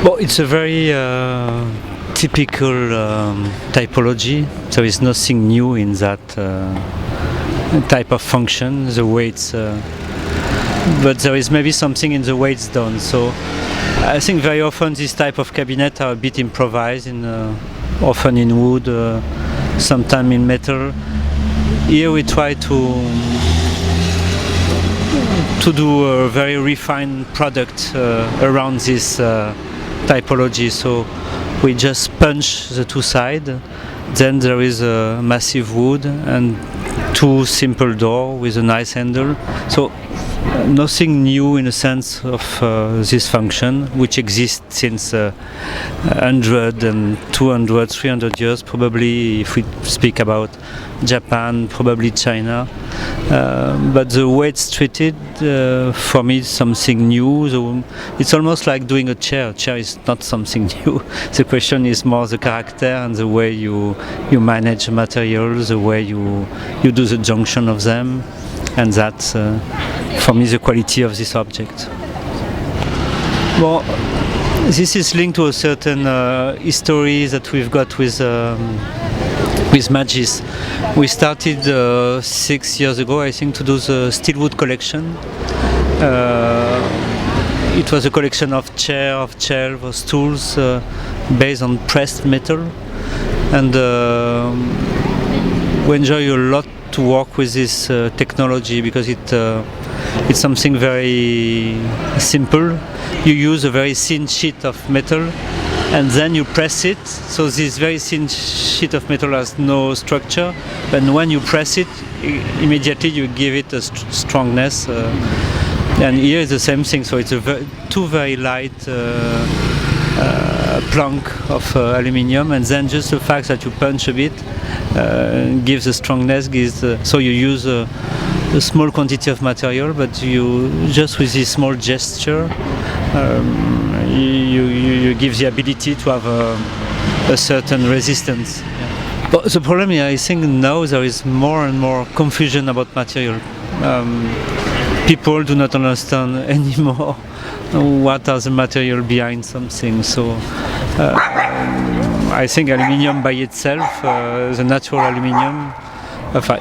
Well, it's a very typical typology. There is nothing new in that type of function, the way it's but there is maybe something in the way it's done. So I think very often this type of cabinet are a bit improvised, often in wood, sometimes in metal. Here we try to do a very refined product around this typology. So we just punch the two sides, then there is a massive wood and two simple doors with a nice handle. So nothing new in a sense of this function, which exists since 100 and 200, 300 years, probably if we speak about Japan, probably China. But the way it's treated, for me, is something new. So it's almost like doing a chair. A chair is not something new. The question is more the character and the way you manage materials, the way you do the junction of them, and that's for me the quality of this object. Well, this is linked to a certain history that we've got with magis. We started 6 years ago, I think, to do the steelwood collection. It was a collection of chair, of shelf, of stools based on pressed metal, and we enjoy a lot to work with this technology because it's something very simple. You use a very thin sheet of metal and then you press it. So this very thin sheet of metal has no structure, but when you press it, immediately you give it a strongness. And here is the same thing. So it's two very light plank of aluminium, and then just the fact that you punch a bit gives a strongness. So you use a small quantity of material, but you just with this small gesture you give the ability to have a certain resistance. Yeah. But the problem is, I think now there is more and more confusion about material. People do not understand anymore what are the material behind something. So I think aluminium by itself, the natural aluminium,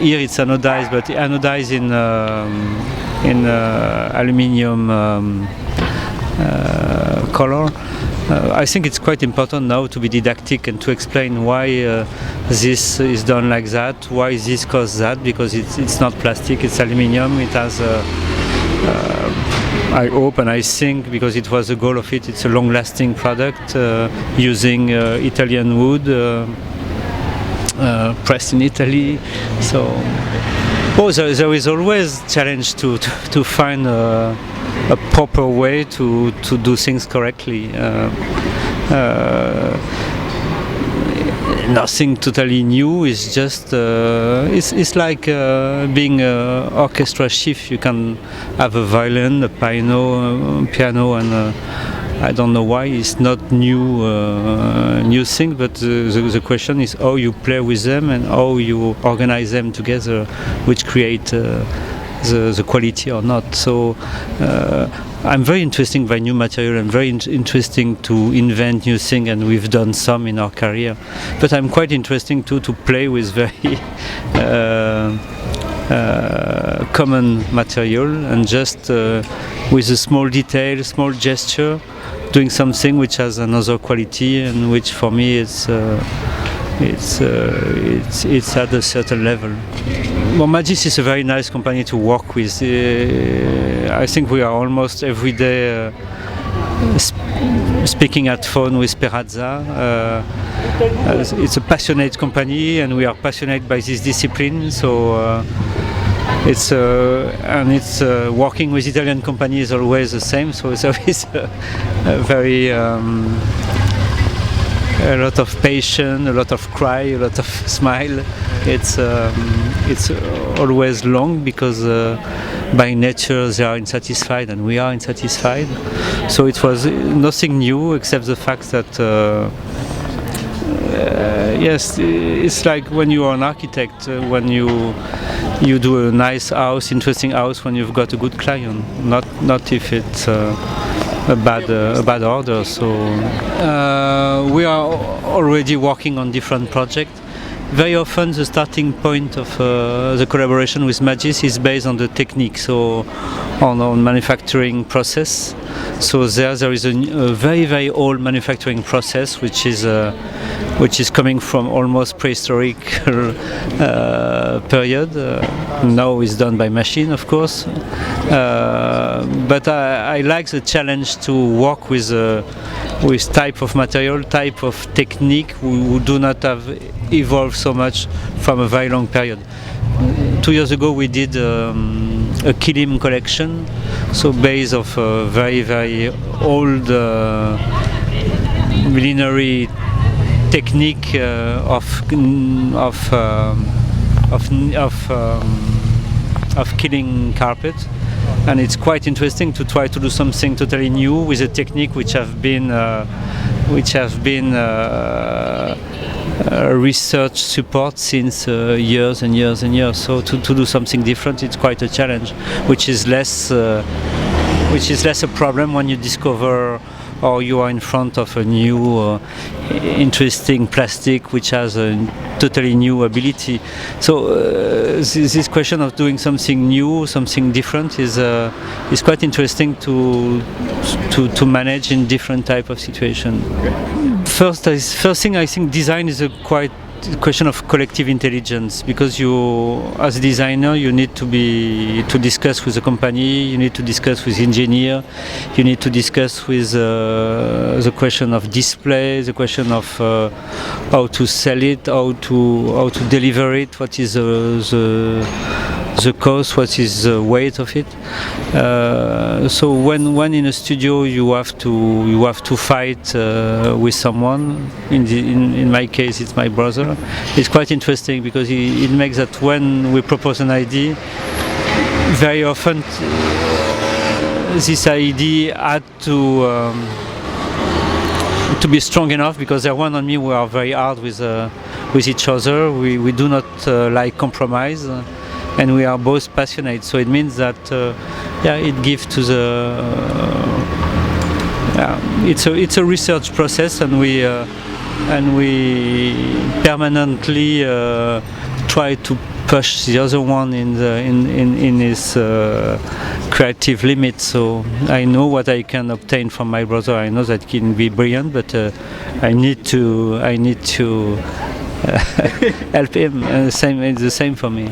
here it's anodized, but anodized in aluminium color. I think it's quite important now to be didactic and to explain why this is done like that, why this causes that, because it's not plastic, it's aluminium. It has I hope and I think, because it was the goal of it, it's a long-lasting product using Italian wood, pressed in Italy. So there is always challenge to find a proper way to do things correctly. Nothing totally new. It's just it's like being an orchestra chief. You can have a violin, a piano, and I don't know why it's not new thing. But the question is how you play with them and how you organize them together, which create the quality or not. So I'm very interested by new material and very interesting to invent new things, and we've done some in our career. But I'm quite interested too to play with very common material and just with a small detail, small gesture, doing something which has another quality and which for me it's at a certain level. Well, Magis is a very nice company to work with. I think we are almost every day speaking at phone with Perazza. It's a passionate company, and we are passionate by this discipline. So it's working with Italian companies is always the same. So there is a very a lot of patience, a lot of cry, a lot of smile. It's always long because by nature they are insatisfied and we are insatisfied. So it was nothing new except the fact that yes, it's like when you are an architect, when you do a nice house, interesting house, when you've got a good client, not if it's a bad order. So we are already working on different projects. Very often the starting point of the collaboration with Magis is based on the technique, so on manufacturing process. So there is a very old manufacturing process which is coming from almost prehistoric period. Now it's done by machine, of course. But I like the challenge to work with type of material, type of technique who do not have evolved so much from a very long period. 2 years ago we did a kilim collection, so based of very old millinery technique of killing carpet, and it's quite interesting to try to do something totally new with a technique which have been research support since years and years and years. So to do something different, it's quite a challenge, which is less a problem when you discover or you are in front of a new interesting plastic which has a totally new ability. So this question of doing something new, something different is quite interesting to manage in different type of situation. First thing, I think design is a quite question of collective intelligence, because you, as a designer, you need to discuss with the company, you need to discuss with engineer, you need to discuss with the question of display, the question of how to sell it, how to deliver it, what is the cost, what is the weight of it. So when in a studio you have to fight with someone. In my case, it's my brother. It's quite interesting because it makes that when we propose an idea, very often this idea had to be strong enough, because Erwan and me, we are very hard with each other. We do not like compromise. And we are both passionate, so it means that it gives to the it's a research process, and we permanently try to push the other one in his creative limits. So I know what I can obtain from my brother. I know that he can be brilliant, but I need to help him. It's the same for me.